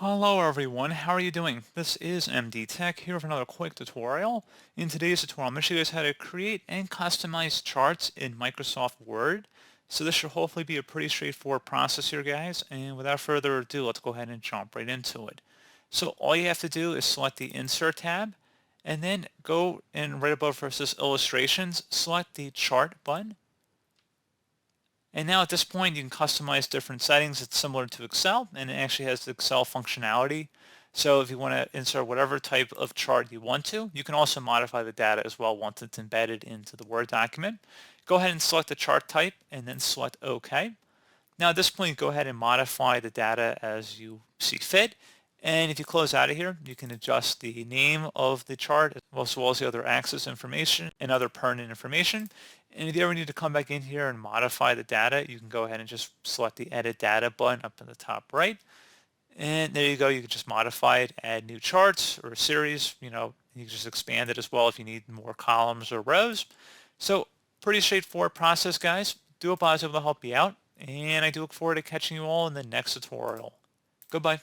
Hello everyone, how are you doing? This is MD Tech here with another quick tutorial. In today's tutorial, I'm going to show you guys how to create and customize charts in Microsoft Word. So this should hopefully be a pretty straightforward process here, guys. And without further ado, let's go ahead and jump right into it. So all you have to do is select the Insert tab, and then go and right above where it says Illustrations, select the Chart button. And now at this point, you can customize different settings. It's similar to Excel, and it actually has the Excel functionality. So if you want to insert whatever type of chart you want to, you can also modify the data as well once it's embedded into the Word document. Go ahead and select the chart type and then select OK. Now at this point, go ahead and modify the data as you see fit. And if you close out of here, you can adjust the name of the chart as well as the other axis information and other pertinent information. And if you ever need to come back in here and modify the data, you can go ahead and just select the Edit Data button up in the top right. And there you go. You can just modify it, add new charts or a series. You can just expand it as well if you need more columns or rows. So pretty straightforward process, guys. Do hope I was able to help you out. And I do look forward to catching you all in the next tutorial. Goodbye.